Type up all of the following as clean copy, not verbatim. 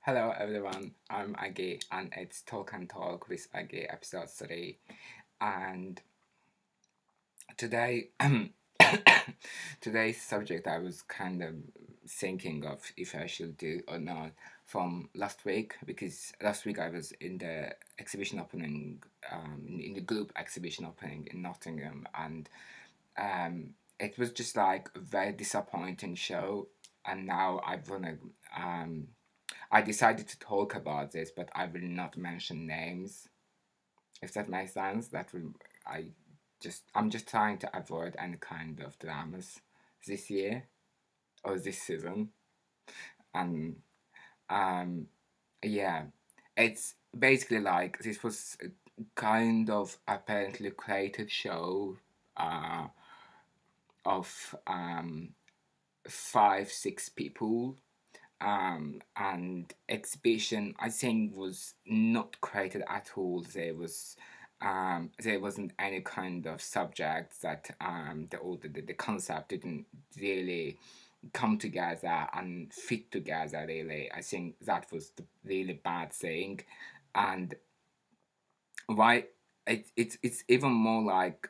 Hello everyone, I'm Agil and it's Talk and Talk with Agil episode 3. And today, today's subject I was kind of thinking of if I should do or not from last week, because last week I was in the exhibition opening, in the group exhibition opening in Nottingham, and it was just like a very disappointing show. And now I decided to talk about this, but I will not mention names. If that makes sense, I I'm just trying to avoid any kind of dramas this year or this season. And um, yeah, it's basically like this was a kind of apparently created show uh, of 5, 6 people, and exhibition I think was not created at all. There wasn't any kind of subject that the concept didn't really come together and fit together really. I think that was the really bad thing. And why it's even more like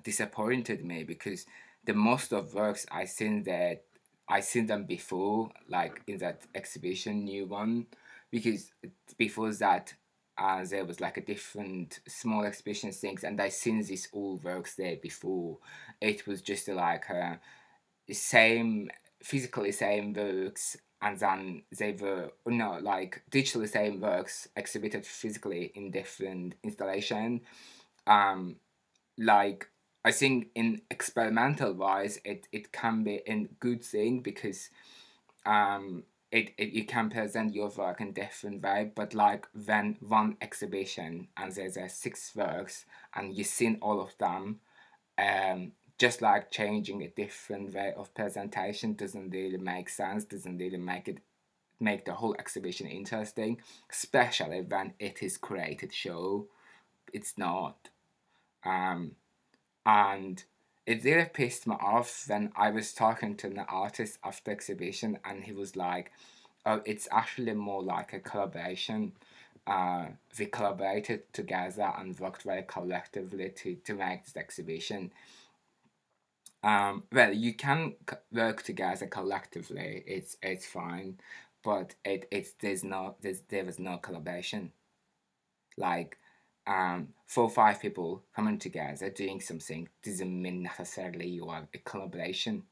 disappointed me, because the most of works I seen them before, like in that exhibition new one, because before that there was like a different small exhibition things, and I seen these all works there before. It was just like same physically same works, and then they were no like digitally same works exhibited physically in different installation. um like I think in experimental wise it can be a good thing, because um you can present your work in different way. But like when one exhibition and there's 6 works and you've seen all of them, just like changing a different way of presentation doesn't really make sense, doesn't really make the whole exhibition interesting, especially when it is created show. It's not. um and it really pissed me off when I was talking to an artist after exhibition, and he was like, "Oh, it's actually more like a collaboration. We collaborated together and worked very collectively to make this exhibition." Well, you can work together collectively. It's fine, but there was no collaboration. Like 4 or 5 people coming together doing something doesn't mean necessarily you are a collaboration.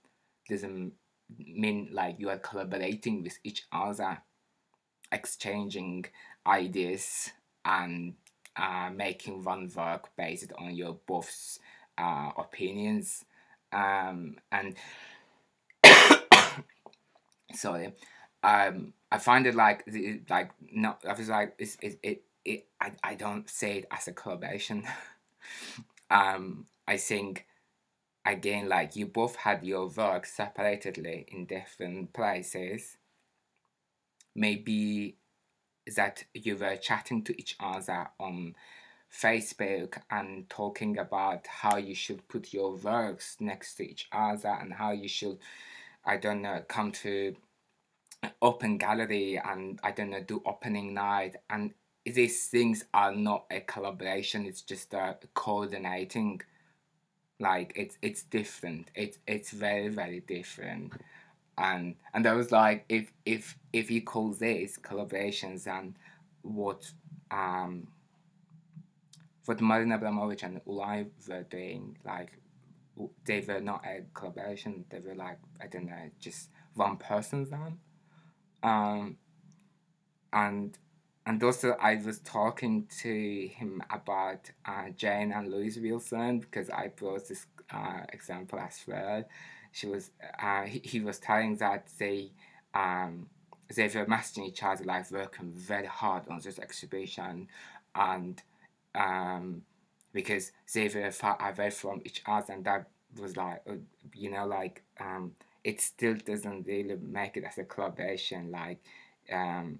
Doesn't mean like you are collaborating with each other, exchanging ideas, and making one work based on your both's opinions. And sorry, I find it like no, I was like I don't say it as a collaboration. I think again, like you both had your work separately in different places. Maybe that you were chatting to each other on Facebook and talking about how you should put your works next to each other, and how you should, I don't know, come to open gallery, and I don't know, do opening night. And these things are not a collaboration, it's just a coordinating. Like it's different, it's very very different. And I was like, if you call this collaborations, and what um what Marina Abramovic and Ulay were doing, like they were not a collaboration, they were like, I don't know, just one person's done. um and and also I was talking to him about Jane and Louise Wilson, because I brought this example as well. He was telling that um, they were messaging each other, like working very hard on this exhibition, and um, because they were far away from each other, and that was like, like it still doesn't really make it as a collaboration, like um,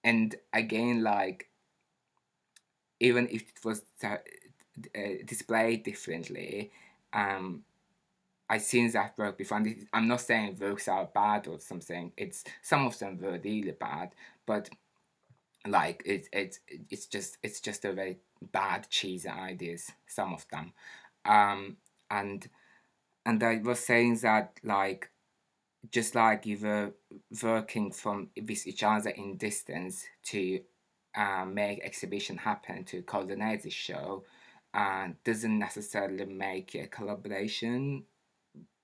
and again, like even if it was displayed differently, um I've seen that work before. And I'm not saying works are bad or something. It's some of them were really bad, but like it's just a very bad cheesy ideas. Some of them, um, and I was saying that like just like you were working from with each other in distance to make exhibition happen to coordinate the show, doesn't necessarily make a collaboration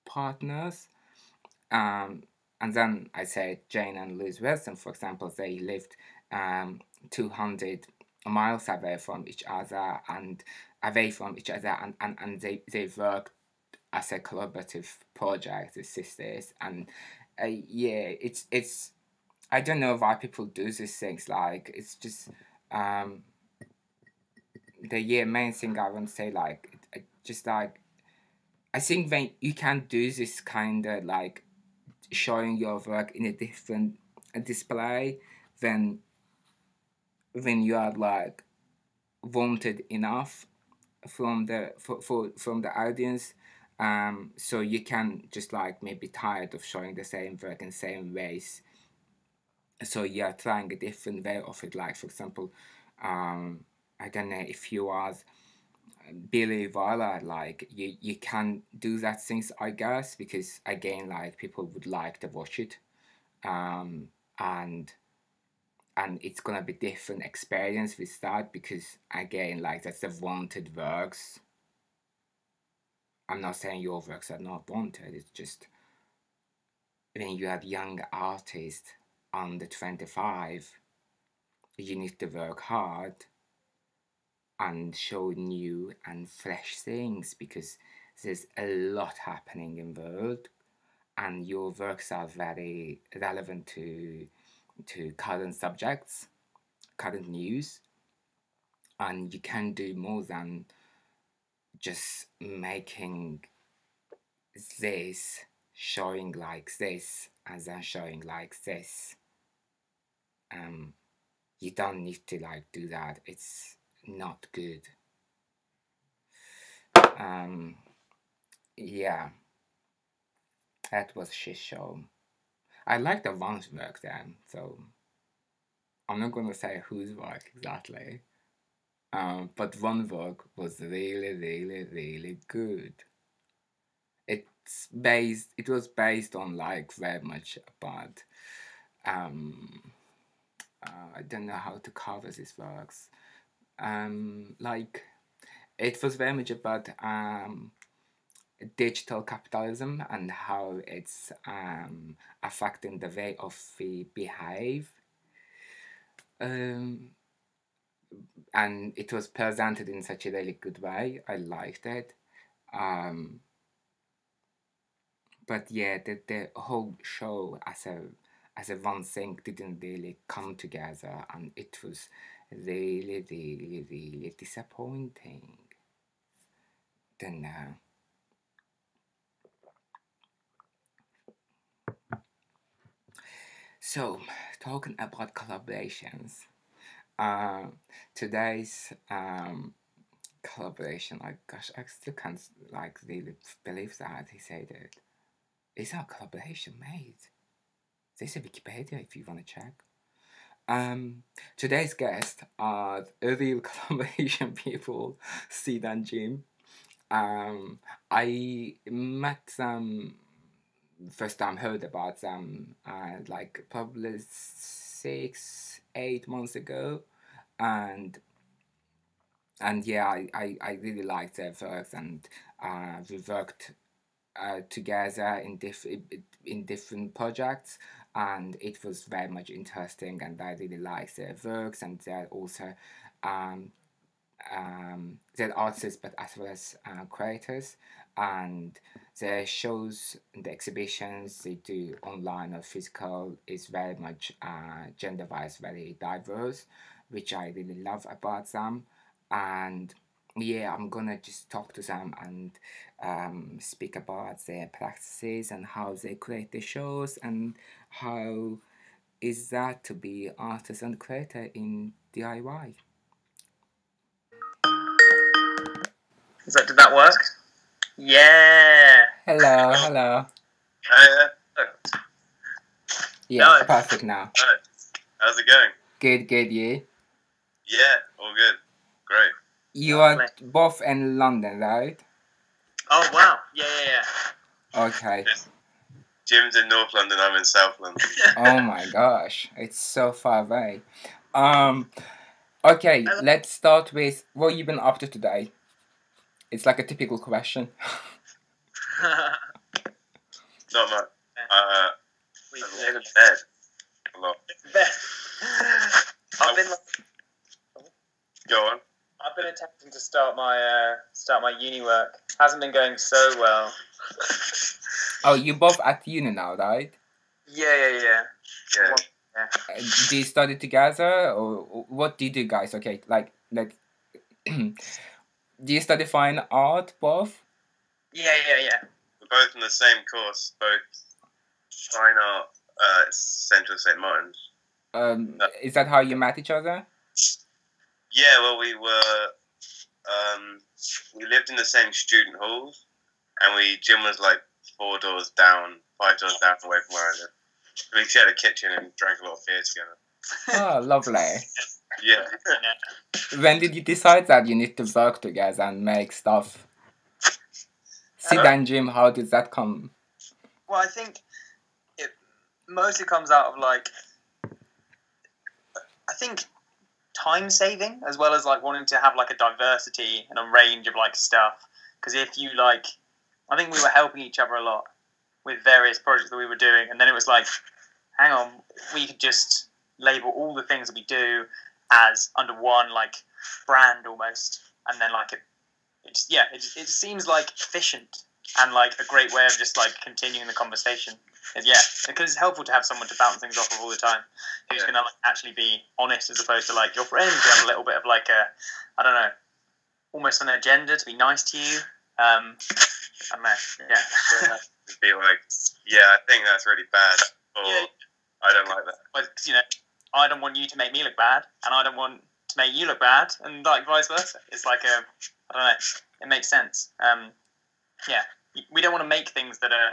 partners. Um, and then I said Jane and Louise Wilson, for example, they lived 200 miles away from each other and they worked as a collaborative project with sisters. And yeah, it's I don't know why people do these things. Like it's just um, the main thing I want to say, like just like I think when you can do this kind of like showing your work in a different display, then when you are like wanted enough from from the audience, so you can just like maybe tired of showing the same work in same ways, so you're trying a different way of it. Like for example, I don't know if you are Billy Viola, like you can do that things, I guess, because again like people would like to watch it, um, and it's gonna be different experience with that, because again like that's the wanted works. I'm not saying your works are not wanted, it's just when you have young artists under 25, you need to work hard and show new and fresh things, because there's a lot happening in the world and your works are very relevant to current subjects, current news, and you can do more than just making this, showing like this and then showing like this. um you don't need to like do that, it's not good. um yeah, that was shit show. I like the one's work then, so I'm not gonna say whose work exactly. But one work was really, really, really good. It was based on like very much about um I don't know how to cover these works. Like it was very much about digital capitalism and how it's affecting the way of we behave. Um, and it was presented in such a really good way. I liked it. Um, but yeah, the whole show as a one thing didn't really come together, and it was really, really, really disappointing. Then so talking about collaborations, uh, today's collaboration. Like, gosh, I still can't like really believe that he said it. It's our collaboration, mate. There's a Wikipedia if you want to check. Today's guests are real collaboration people, Sid and Jim. I met them first time, heard about them like probably 6, 8 months ago, and yeah, I really liked their work, and we worked together in different projects, and it was very much interesting, and I really liked their works, and they're also um, they're artists but as well as creators, and their shows and the exhibitions they do online or physical is very much gender wise very diverse, which I really love about them. And yeah, I'm gonna just talk to them and speak about their practices and how they create the shows, and how is that to be artist and creator in DIY. Did that work? Yeah. Hello, hello. Uh, Yeah, No. perfect now. how's it going? Good, yeah. Yeah, all good. Great. You are Lovely. both in London, right? Oh wow. Yeah. Okay. Jim's in North London, I'm in South London. Oh my gosh, it's so far away. Okay, let's start with what you've been up to today. It's like a typical question. Not much. We I've laid in bed a lot. I've been Go on. I've been attempting to start my uni work. Hasn't been going so well. Oh, you both at uni now, right? Yeah. Yeah. Do you study together, or what do you do, guys? Okay, like do you study fine art, both? Yeah. We're both in the same course, both fine art, Central St. Martin's. Is that how you met each other? Yeah, well, we lived in the same student halls, and Jim was like 5 doors down away from where I lived. We shared a kitchen and drank a lot of beer together. Oh, lovely. Yeah. When did you decide that you need to work together and make stuff? Sid and Jim, how did that come? Well, I think it mostly comes out of like, I think time saving as well as like wanting to have like a diversity and a range of like stuff. Because if you like, I think we were helping each other a lot with various projects that we were doing, and then it was like, hang on, we could just label all the things that we do as under one like brand almost, and then like it seems like efficient and like a great way of just like continuing the conversation. Yeah, because it's helpful to have someone to bounce things off of all the time, who's gonna like actually be honest as opposed to like your friends who have a little bit of like a, I don't know, almost an agenda to be nice to you. I don't know. Yeah. Be like, yeah, I think that's really bad, or Yeah. I don't like that. Because you know, I don't want you to make me look bad, and I don't want to make you look bad, and like vice versa. It's like a, I don't know. It makes sense. Yeah, we don't want to make things that are,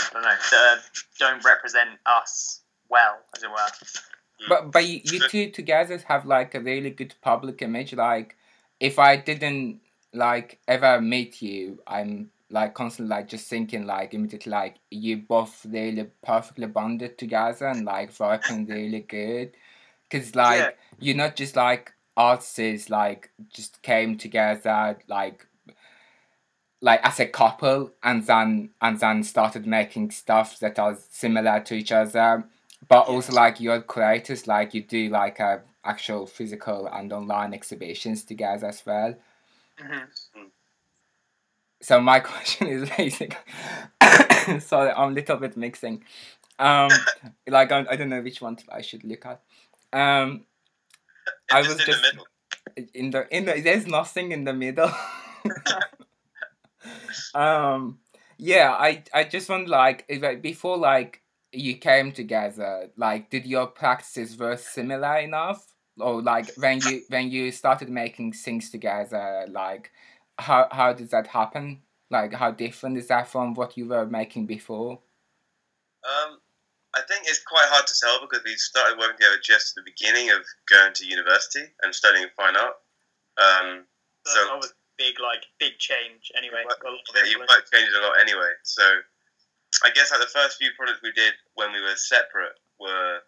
I don't know, that don't represent us well, as it were. But you two together have like a really good public image. Like, if I didn't like ever meet you, I'm like constantly like just thinking like immediately like you both really perfectly bonded together and like working really good. Cause like you're not just like artists like just came together like as a couple and then started making stuff that are similar to each other, but also like you're creators, like you do like a actual physical and online exhibitions together as well. So my question is basically sorry, I'm a little bit mixing, like I don't know which one I should look at. I was just in the there's nothing in the middle. Yeah, I just want like before like you came together, like did your practices were similar enough, or like when you started making things together, like how did that happen? Like how different is that from what you were making before? I think it's quite hard to tell because we started working together just at the beginning of going to university and studying fine art. So that was big change anyway. Your work changed a lot anyway. So I guess like the first few projects we did when we were separate were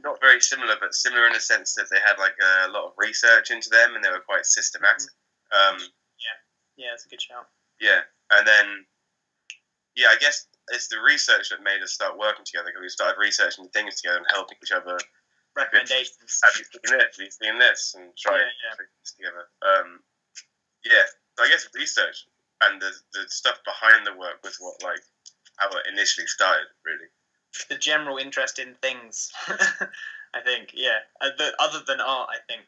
not very similar, but similar in the sense that they had like a lot of research into them and they were quite systematic. Yeah, it's a good shout. Yeah, and then I guess it's the research that made us start working together because we started researching things together and helping each other. Recommendations. Have you seen this? And try this together. So I guess research and the stuff behind the work was what like how it initially started, really. The general interest in things, I think. Yeah, other than art, I think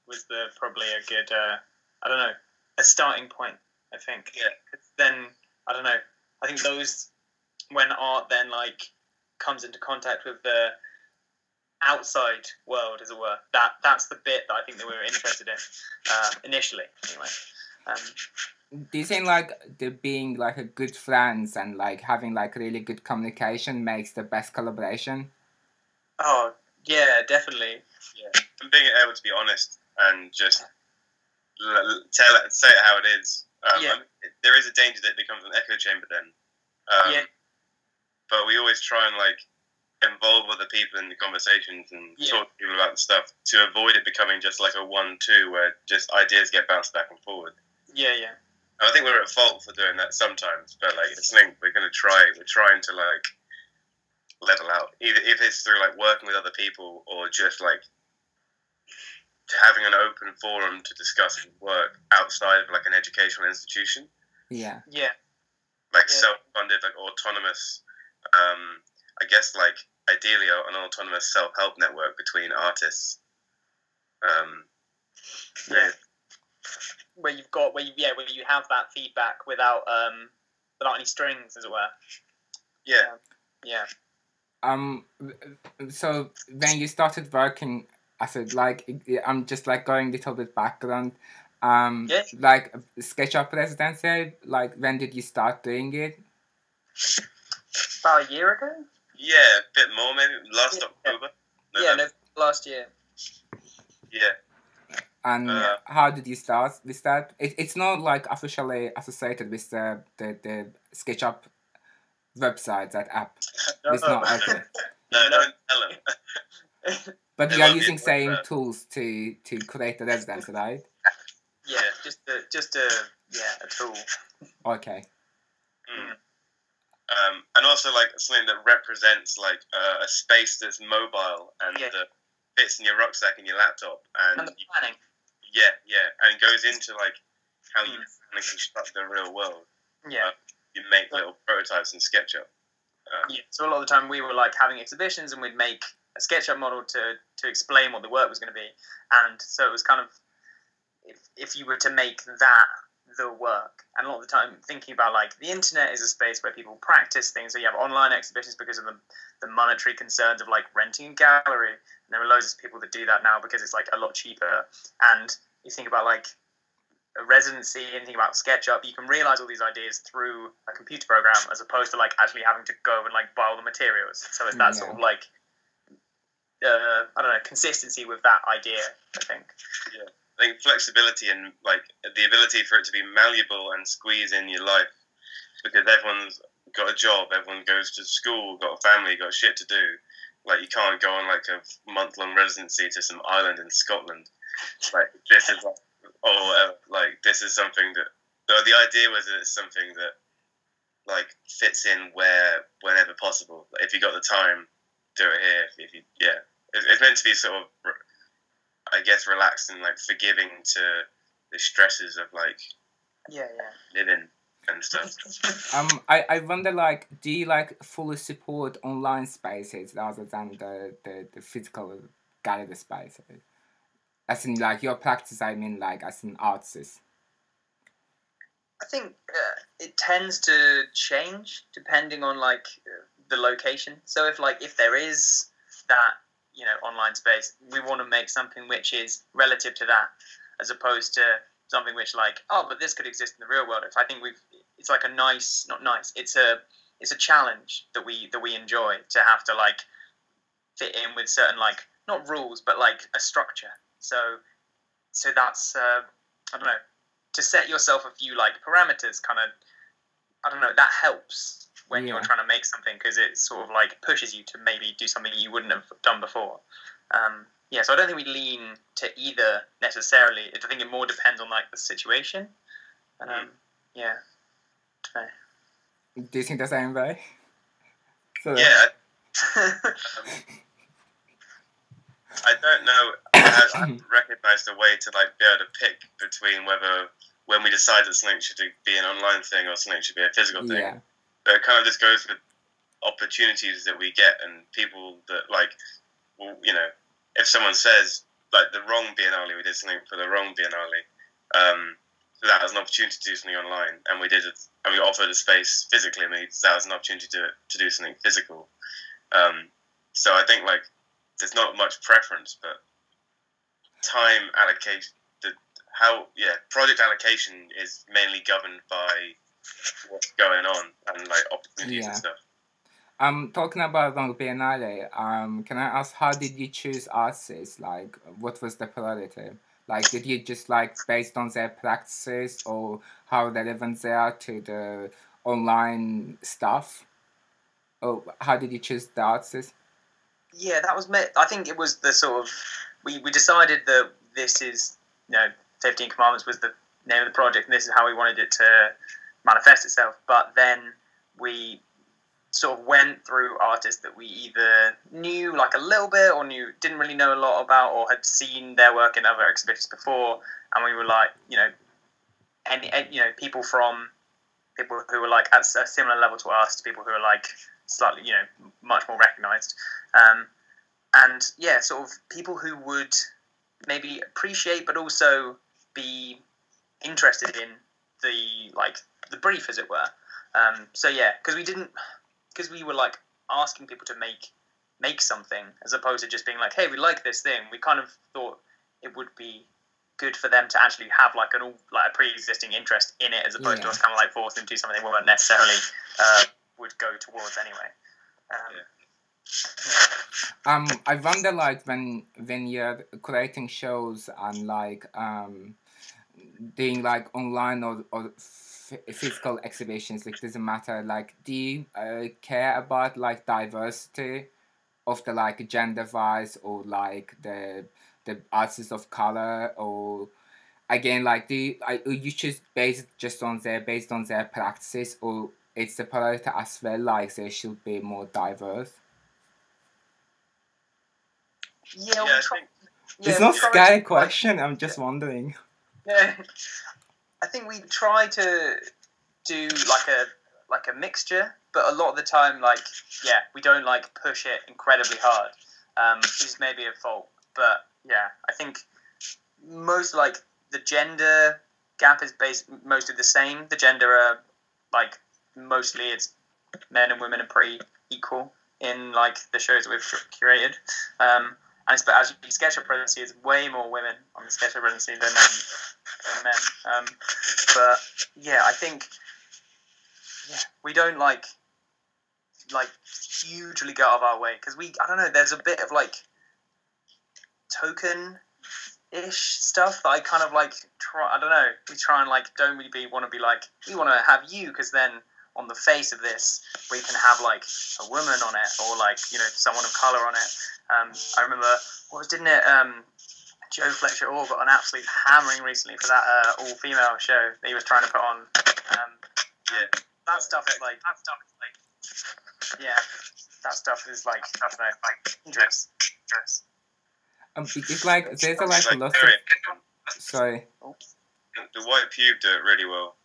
was probably a good I don't know, a starting point. I think. Yeah. Then I don't know. I think those when art then like comes into contact with the outside world, as it were. That's the bit that I think that we were interested in initially, anyway. Do you think like the being like a good friends and like having like really good communication makes the best collaboration? Oh yeah, definitely. Yeah, and being able to be honest and just say it how it is. Yeah. I mean, there is a danger that it becomes an echo chamber then. Yeah. But we always try and like involve other people in the conversations and talk to people about the stuff to avoid it becoming just like a 1-2 where just ideas get bounced back and forward. Yeah, yeah. I think we're at fault for doing that sometimes, but like it's something we're going to try. We're trying to like level out, either if it's through like working with other people or just like having an open forum to discuss work outside of like an educational institution. Yeah. Yeah. Like self-funded, like autonomous. I guess like ideally an autonomous self-help network between artists. Yeah. Where you have that feedback without any strings, as it were. Yeah. Yeah. So when you started working as a like, I'm just like going a little bit background. Like SketchUp residency. Like when did you start doing it? About a year ago. Yeah, a bit more maybe. Last October. Yeah, last year. Yeah. And how did you start with that? It's not like officially associated with the SketchUp website, that app. It's not okay. No, don't tell them. But you are using same tools to create the residence, right? Yeah, just a tool. Okay. And also like something that represents like a space that's mobile and fits in your rucksack and your laptop and the planning. And goes into like how you construct the real world. Yeah, you make little prototypes in SketchUp. So a lot of the time we were like having exhibitions and we'd make a SketchUp model to explain what the work was going to be, and so it was kind of if you were to make that the work, and a lot of the time thinking about like the internet is a space where people practice things, so you have online exhibitions because of the monetary concerns of like renting a gallery, and there are loads of people that do that now because it's like a lot cheaper, and you think about like a residency and think about SketchUp, you can realize all these ideas through a computer program as opposed to like actually having to go and like buy all the materials. So it's that sort of like I don't know, consistency with that idea, I think. Yeah. I think flexibility and like the ability for it to be malleable and squeeze in your life, because everyone's got a job, everyone goes to school, got a family, got shit to do. Like you can't go on like a month-long residency to some island in Scotland. Like this is like, like this is something that the idea was that it's something that like fits in whenever possible. Like, if you got the time, do it here. If you it's meant to be sort of, I guess, relaxed and like forgiving to the stresses of like living and stuff. I wonder, like, do you like fully support online spaces rather than the physical gallery spaces? As in, like, your practice, I mean, like, as an artist. I think it tends to change depending on like the location. So if there is that online space, we want to make something which is relative to that, as opposed to something which like, but this could exist in the real world. I think it's like it's a challenge that we enjoy to have to like fit in with certain like not rules but like a structure. So that's I don't know, to set yourself a few like parameters, kind of, I don't know, that helps when you're trying to make something, because it sort of like pushes you to maybe do something you wouldn't have done before. So I don't think we lean to either necessarily. I think it more depends on like the situation. Do you think the same way? I don't know. I haven't recognised a way to like be able to pick between whether when we decide that something should be an online thing or something should be a physical thing. Yeah. But it kind of just goes with opportunities that we get and people that like, well, if someone says like the wrong Biennale, we did something for the wrong Biennale. So that was an opportunity to do something online, and we did it, and we offered a space physically, and that was an opportunity to do something physical. So I think like there's not much preference, but time allocation, project allocation is mainly governed by what's going on and like opportunities and Yeah. stuff. Talking about Long Biennale, can I ask how did you choose artists? Like, what was the priority? Like, did you just like based on their practices or how relevant they are to the online stuff? Or how did you choose the artists? Yeah, that was. I think it was the sort of we decided that this is 15 Commandments was the name of the project, and this is how we wanted it to manifest itself. But then we sort of went through artists that we either knew like a little bit or didn't really know a lot about, or had seen their work in other exhibitions before, and we were like, people who were like at a similar level to us, to people who are like slightly, much more recognised, and yeah, sort of people who would maybe appreciate but also be interested in the brief, as it were. So yeah, because we were like asking people to make something as opposed to just being like, hey, we like this thing. We kind of thought it would be good for them to actually have like a pre-existing interest in it, as opposed to us kind of like forcing them to do something they weren't necessarily would go towards anyway. I wonder, like, when you're creating shows and like doing like online or physical exhibitions, like, doesn't matter. Like, do you care about like diversity of the like gender wise or like the artists of color, or again, like, you just based on their practices, or it's the priority as well, like they should be more diverse? Yeah, It's not a scary question. I'm just wondering. Yeah, I think we try to do like a mixture, but a lot of the time, we don't like push it incredibly hard, which is maybe a fault. But yeah, I think most like the gender gap is mostly the same. The gender are like mostly it's men and women are pretty equal in like the shows that we've curated. And actually, SketchUp Presidency is way more women on the SketchUp Presidency than men. But yeah, I think we don't like hugely go out of our way, because I don't know, there's a bit of like token-ish stuff that I kind of like try. I don't know. We try and like don't really want to be like, we want to have you because then on the face of this we can have like a woman on it, or like someone of color on it. I remember Joe Fletcher Orr got an absolute hammering recently for that all-female show that he was trying to put on. That stuff is like I don't know, like interest. It's like there's a lot of sorry. The white pube do it really well.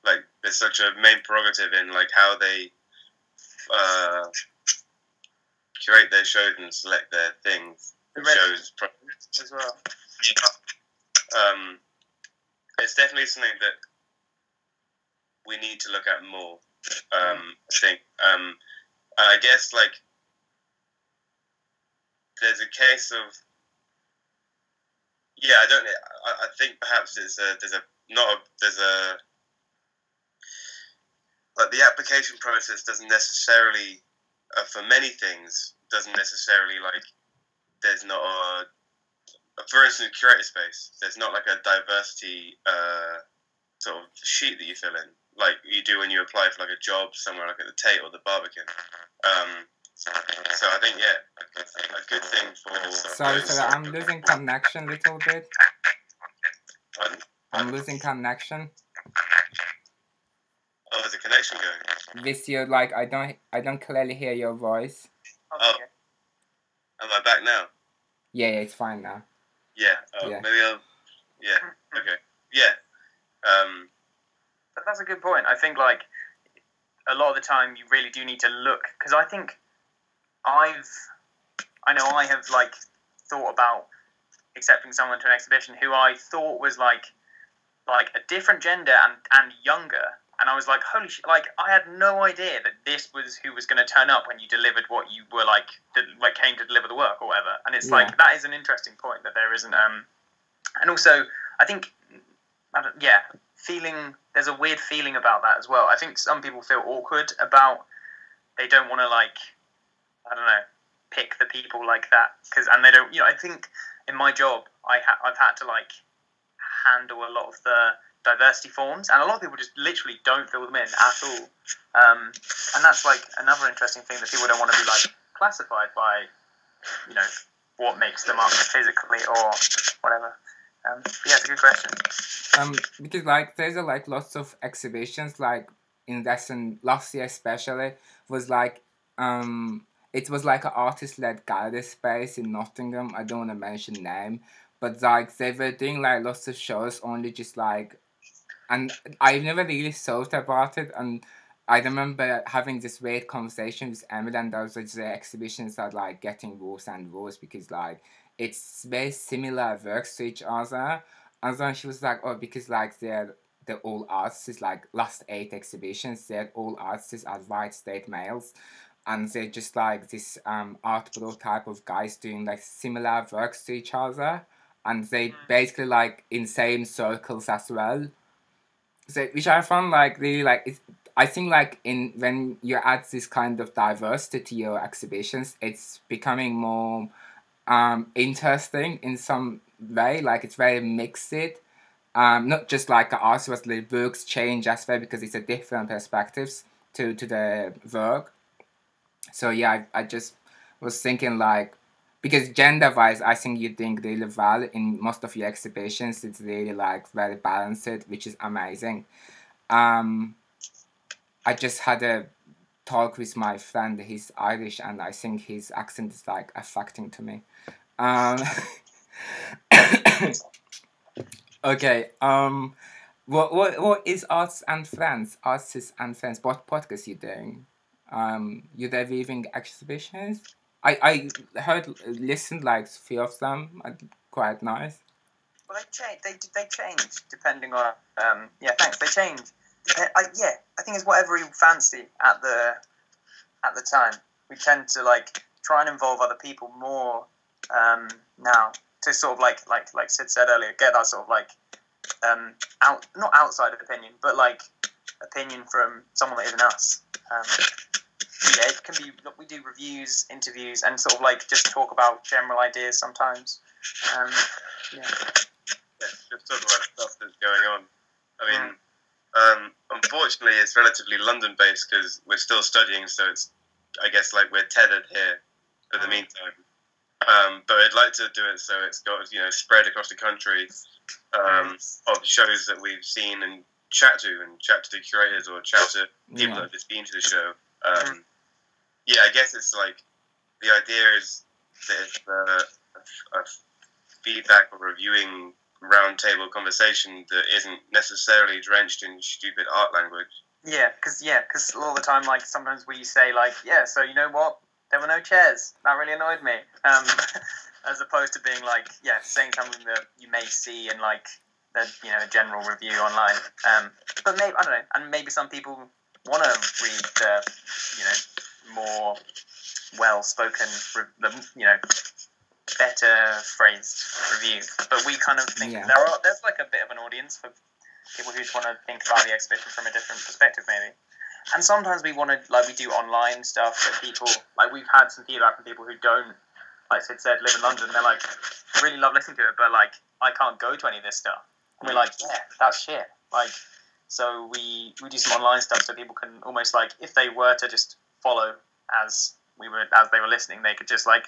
Like there's such a main prerogative in like how they curate their shows and select their things. Shows as well. It's definitely something that we need to look at more. I think, and I guess like there's a case of I think perhaps like the application process doesn't necessarily for many things doesn't necessarily like there's not for instance, curator space, there's not like a diversity sort of sheet that you fill in like you do when you apply for like a job somewhere like at the Tate or the Barbican. So I think a good thing for. Sorry, I'm losing connection a little bit. I'm losing connection. Oh, there's a connection going. This year, like I don't clearly hear your voice. Oh, am I back now? Yeah, it's fine now. Yeah. Maybe I'll. Yeah. Okay. Yeah. But that's a good point. I think like a lot of the time you really do need to look, because I think I have like thought about accepting someone to an exhibition who I thought was like a different gender and younger, and I was like, holy shit! Like I had no idea that this was who was going to turn up when you delivered what you were like came to deliver the work or whatever. And it's like that is an interesting point, that there isn't And also, I think, there's a weird feeling about that as well. I think some people feel awkward about, they don't want to, like, I don't know, pick the people like that, and they don't, I think in my job, I've had to, like, handle a lot of the diversity forms, and a lot of people just literally don't fill them in at all. And that's, like, another interesting thing, that people don't want to be, like, classified by, what makes them up physically or whatever. Yeah, it's a good question. Because like there's like lots of exhibitions, like in lesson last year especially was like it was like an artist-led gallery space in Nottingham. I don't want to mention name, but like they were doing like lots of shows only just like, and I never really thought about it. And I remember having this weird conversation with Emily, and those are the exhibitions are like getting worse and worse because like it's very similar works to each other. And then she was like, oh, because like they're all artists, like last 8 exhibitions, they're all artists are white straight males. And they're just like this art pro type of guys doing like similar works to each other. And they basically like in same circles as well. So which I found like really like it's, I think like in when you add this kind of diversity to your exhibitions, it's becoming more interesting in some way. Like it's very mixed. Not just like art, but the works change as well because it's a different perspectives to the work. So yeah, I just was thinking like because gender wise I think you're doing really well in most of your exhibitions. It's really like very balanced, which is amazing. Um I just had a talk with my friend, he's Irish, and I think his accent is like affecting to me. Um okay. What is Arts and Friends? Artists and Friends. What podcast you doing? You there weaving exhibitions? I heard listened like few of them. Quite nice. Well, they change. They change depending on. Yeah, thanks. They change. I think it's whatever you fancy at the time. We tend to like try and involve other people more now to sort of like Sid said earlier, get that sort of like not outside opinion, but like opinion from someone that isn't us. Yeah, it can be. We do reviews, interviews, and sort of like just talk about general ideas sometimes. Yeah. Just talk about stuff that's going on. I mean, unfortunately, it's relatively London-based because we're still studying, so it's, I guess, like we're tethered here for the meantime. But I'd like to do it so it's got spread across the country of shows that we've seen and chat to the curators or chat to people that have just been to the show. Yeah, I guess it's like the idea is that it's a feedback or reviewing roundtable conversation that isn't necessarily drenched in stupid art language. Yeah, because a lot of the time, like sometimes we say like, yeah, so you know what? There were no chairs. That really annoyed me. As opposed to being like, yeah, saying something that you may see in like the a general review online. But maybe I don't know, and maybe some people want to read the more well-spoken, better phrased review. But we kind of think there's like a bit of an audience for people who just want to think about the exhibition from a different perspective, maybe. And sometimes we want to, like, we do online stuff for people. Like, we've had some feedback from people who don't, like Sid said, live in London. They're like, I really love listening to it, but like, I can't go to any of this stuff. And we're like, yeah, that's shit. Like, so we do some online stuff so people can almost like, if they were to just follow as they were listening, they could just like,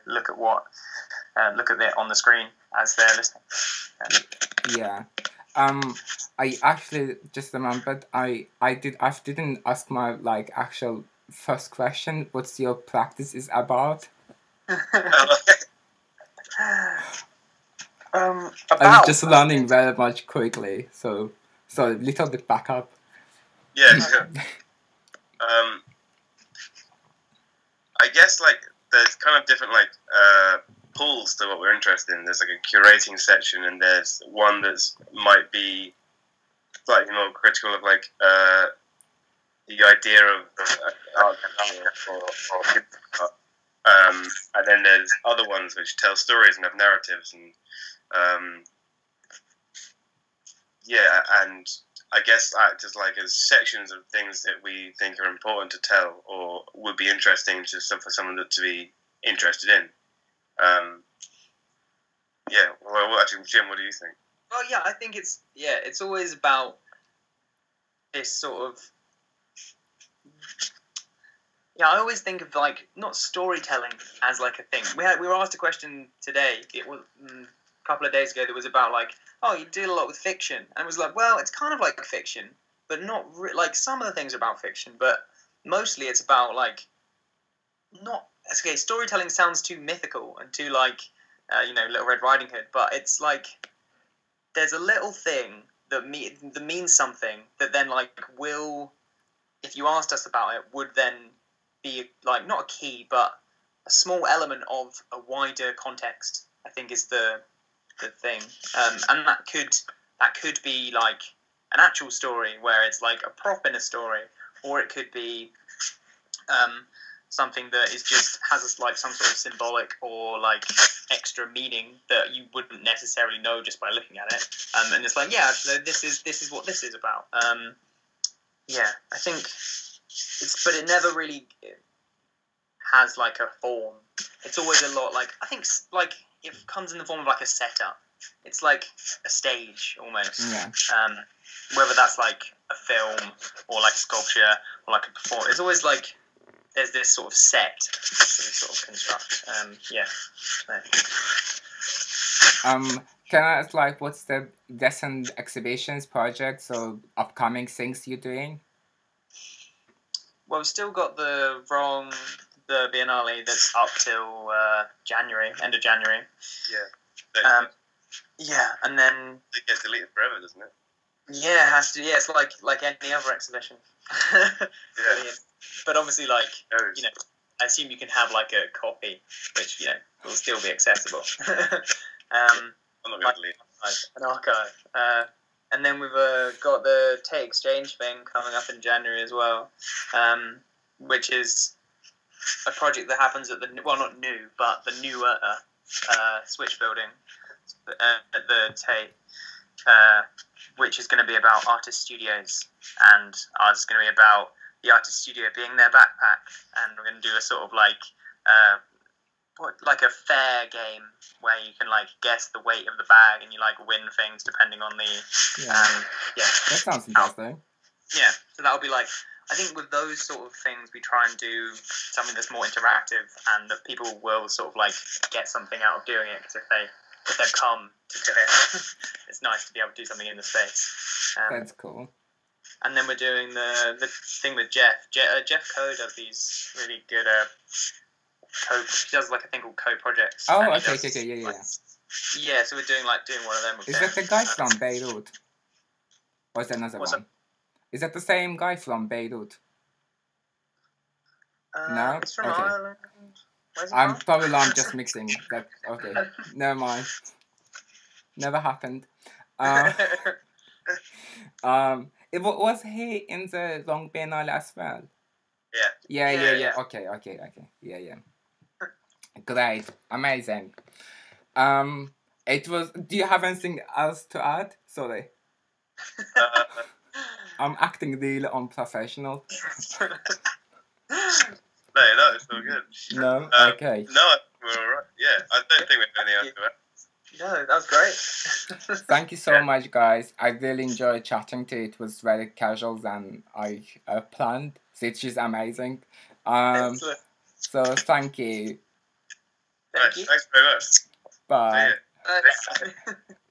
look at it on the screen as they're listening. Yeah. I actually just remembered I didn't ask my like actual first question. What's your practice is about? I'm just learning very much quickly, so a little bit back up. Yeah, sure. I guess like there's kind of different like pools to what we're interested in. There's like a curating section, and there's one that's might be slightly more critical of like the idea of art or and then there's other ones which tell stories and have narratives, and Um, yeah, and I guess act as like as sections of things that we think are important to tell or would be interesting for someone to be interested in. Yeah, well, actually, Jim, what do you think? Well, yeah, I think it's always about this sort of. Yeah, I always think of like not storytelling as like a thing. We were asked a question today. It was a couple of days ago. That was about like, oh, you deal a lot with fiction, and it was like, well, it's kind of like fiction, but not like some of the things are about fiction, but mostly it's about like not. Okay, storytelling sounds too mythical and too like, Little Red Riding Hood, but it's like there's a little thing that means something that then like will, if you asked us about it, would then be like not a key but a small element of a wider context. I think is the thing, and that could be like an actual story where it's like a prop in a story, or it could be something that is just has like some sort of symbolic or like extra meaning that you wouldn't necessarily know just by looking at it. And it's like, yeah, actually, this is what this is about. Yeah, I think but it never really has like a form. It's always a lot like, I think like it comes in the form of like a setup. It's like a stage almost. Yeah. Whether that's like a film or like a sculpture or like a performance, it's always like there's this sort of set that we sort of construct. Yeah. Can I ask, like, what's the recent exhibitions, projects, or upcoming things you're doing? Well, we've still got the Biennale that's up till January, end of January. Yeah. Yeah, and then It gets deleted forever, doesn't it? yeah, it has to. Yeah, it's like any other exhibition. Yeah. But obviously, like Goes. I assume you can have like a copy, which will still be accessible. I'm not going to delete it. An archive. And then we've got the Tate Exchange thing coming up in January as well, which is a project that happens at not new, but the newer Switch building at the Tate, which is going to be about artist studios, and ours is going to be about the artist studio being their backpack, and we're going to do a sort of like a fair game where you can like guess the weight of the bag and you like win things depending on the That sounds interesting. Yeah, so that'll be like, I think with those sort of things we try and do something that's more interactive and that people will sort of like get something out of doing it, because if they've come to do it, it's nice to be able to do something in the space. That's cool. And then we're doing the thing with Jeff. Jeff Coe does these really good he does like a thing called co-projects. Oh, okay, yeah. Yeah, so we're doing one of them with Is that the guy from Beirut? Or is that another one? Is that the same guy from Beirut? No? It's from Okay. Ireland. Where's it from? I'm just mixing that. Okay, never mind. Never happened. Was he in the Long Biennale as well? Yeah. Yeah. Okay. Yeah. Great, amazing. It was. Do you have anything else to add? Sorry. I'm acting really unprofessional. No, it's all good. No? Okay. No, we're all right. Yeah, I don't think we have anything else to add. No, that was great. Thank you so much, guys. I really enjoyed chatting to you. It was very casual than I planned, which is amazing. So thank you. Thank you. Thanks very much. Bye. See ya. Thanks.